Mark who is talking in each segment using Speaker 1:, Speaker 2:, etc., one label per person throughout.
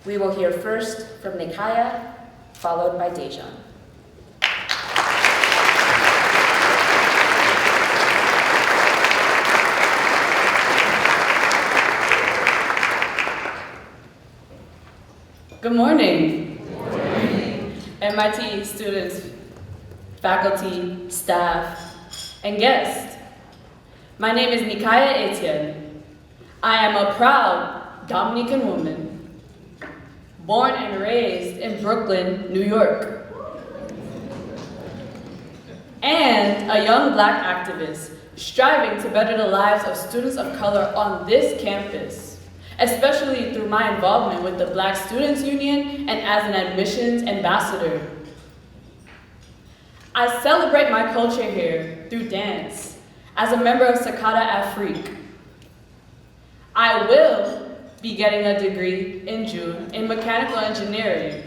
Speaker 1: We will hear first from Nikayah, followed by Dejan.
Speaker 2: Good morning. Good morning. MIT students, faculty, staff, and guests. My name is Nikayah Etienne. I am a proud Dominican woman, born and raised in Brooklyn, New York, and a young Black activist striving to better the lives of students of color on this campus, especially through my involvement with the Black Students Union and as an admissions ambassador. I celebrate my culture here through dance as a member of Sakata Afrique. I will be getting a degree in June in mechanical engineering.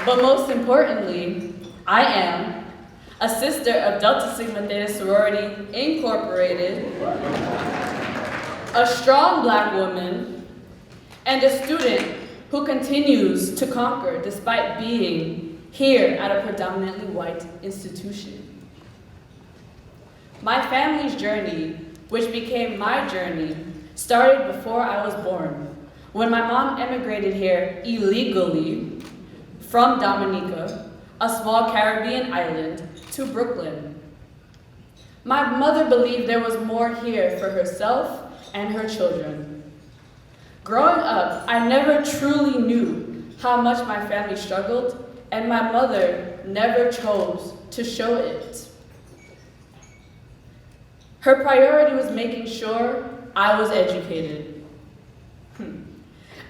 Speaker 2: But most importantly, I am a sister of Delta Sigma Theta Sorority Incorporated, a strong Black woman, and a student who continues to conquer despite being here at a predominantly white institution. My family's journey, which became my journey, started before I was born, when my mom immigrated here illegally from Dominica, a small Caribbean island, to Brooklyn. My mother believed there was more here for herself and her children. Growing up, I never truly knew how much my family struggled, and my mother never chose to show it. Her priority was making sure I was educated.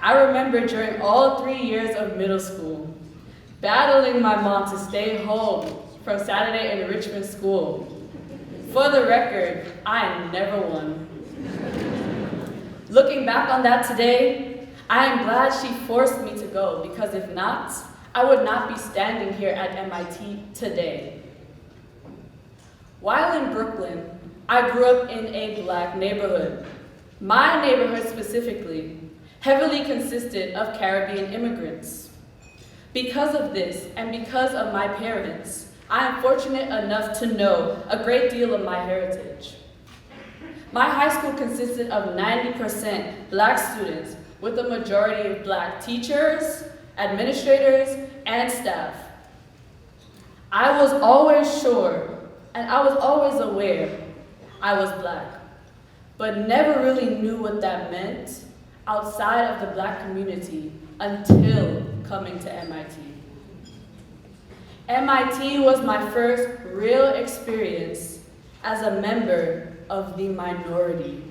Speaker 2: I remember during all 3 years of middle school, battling my mom to stay home from Saturday enrichment school. For the record, I never won. Looking back on that today, I am glad she forced me to go, because if not, I would not be standing here at MIT today. While in Brooklyn, I grew up in a Black neighborhood. My neighborhood specifically heavily consisted of Caribbean immigrants. Because of this, and because of my parents, I am fortunate enough to know a great deal of my heritage. My high school consisted of 90% Black students, with a majority of Black teachers, administrators, and staff. I was always sure, and I was always aware I was Black, but never really knew what that meant outside of the Black community until coming to MIT. MIT was my first real experience as a member of the minority.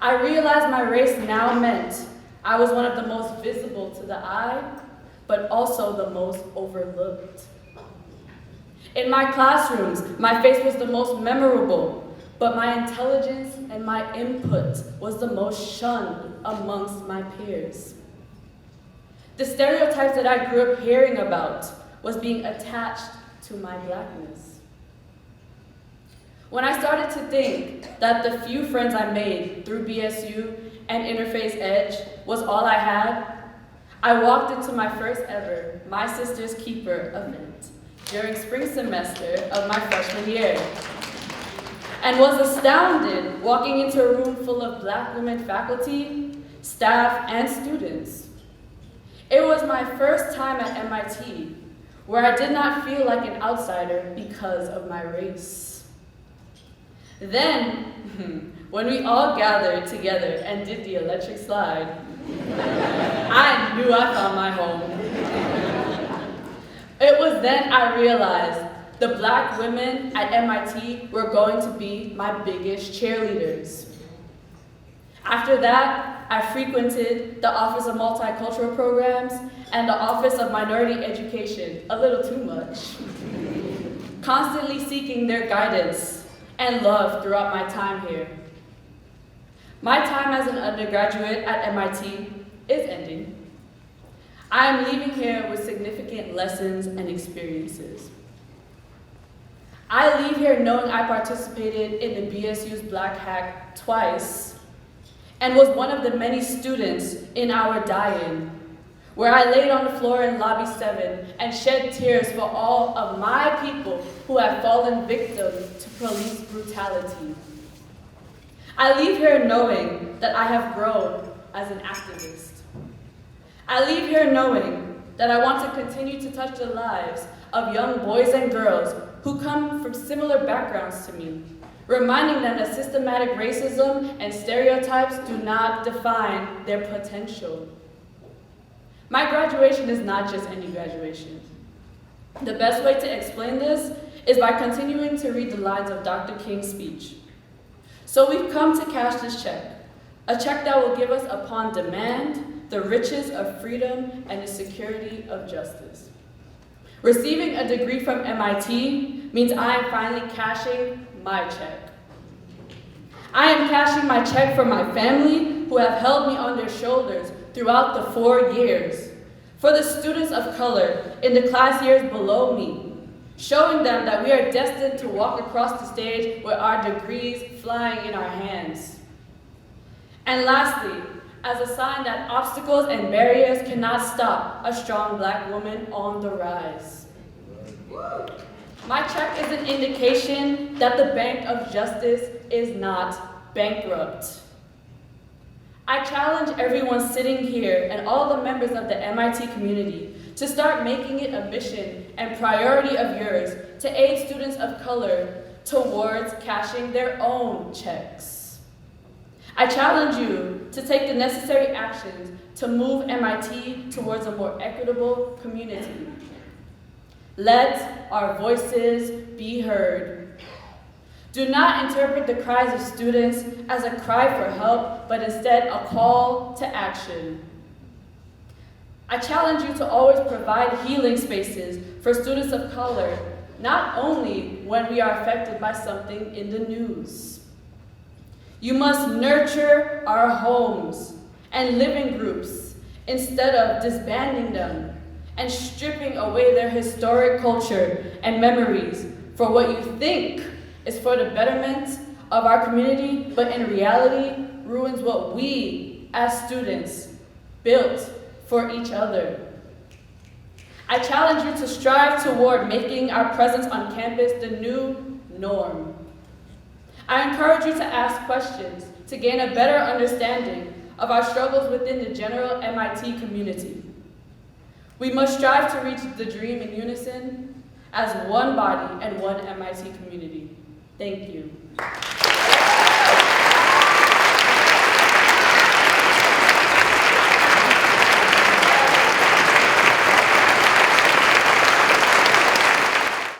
Speaker 2: I realized my race now meant I was one of the most visible to the eye, but also the most overlooked. In my classrooms, my face was the most memorable, but my intelligence and my input was the most shunned amongst my peers. The stereotypes that I grew up hearing about was being attached to my Blackness. When I started to think that the few friends I made through BSU and Interface Edge was all I had, I walked into my first ever My Sister's Keeper event during spring semester of my freshman year, and was astounded walking into a room full of Black women faculty, staff, and students. It was my first time at MIT, where I did not feel like an outsider because of my race. Then, when we all gathered together and did the electric slide, I knew I found my home. It was then I realized the Black women at MIT were going to be my biggest cheerleaders. After that, I frequented the Office of Multicultural Programs and the Office of Minority Education a little too much, constantly seeking their guidance and love throughout my time here. My time as an undergraduate at MIT is ending. I am leaving here with significant lessons and experiences. I leave here knowing I participated in the BSU's Black Hack twice and was one of the many students in our die-in, where I laid on the floor in Lobby 7 and shed tears for all of my people who have fallen victim to police brutality. I leave here knowing that I have grown as an activist. I leave here knowing that I want to continue to touch the lives of young boys and girls who come from similar backgrounds to me, reminding them that systematic racism and stereotypes do not define their potential. My graduation is not just any graduation. The best way to explain this is by continuing to read the lines of Dr. King's speech. So we've come to cash this check, a check that will give us upon demand the riches of freedom and the security of justice. Receiving a degree from MIT means I am finally cashing my check. I am cashing my check for my family who have held me on their shoulders throughout the 4 years, for the students of color in the class years below me, showing them that we are destined to walk across the stage with our degrees flying in our hands. And lastly, as a sign that obstacles and barriers cannot stop a strong Black woman on the rise. My check is an indication that the Bank of Justice is not bankrupt. I challenge everyone sitting here and all the members of the MIT community to start making it a mission and priority of yours to aid students of color towards cashing their own checks. I challenge you to take the necessary actions to move MIT towards a more equitable community. Let our voices be heard. Do not interpret the cries of students as a cry for help, but instead a call to action. I challenge you to always provide healing spaces for students of color, not only when we are affected by something in the news. You must nurture our homes and living groups instead of disbanding them and stripping away their historic culture and memories for what you think is for the betterment of our community, but in reality ruins what we as students built for each other. I challenge you to strive toward making our presence on campus the new norm. I encourage you to ask questions to gain a better understanding of our struggles within the general MIT community. We must strive to reach the dream in unison as one body and one MIT community. Thank you.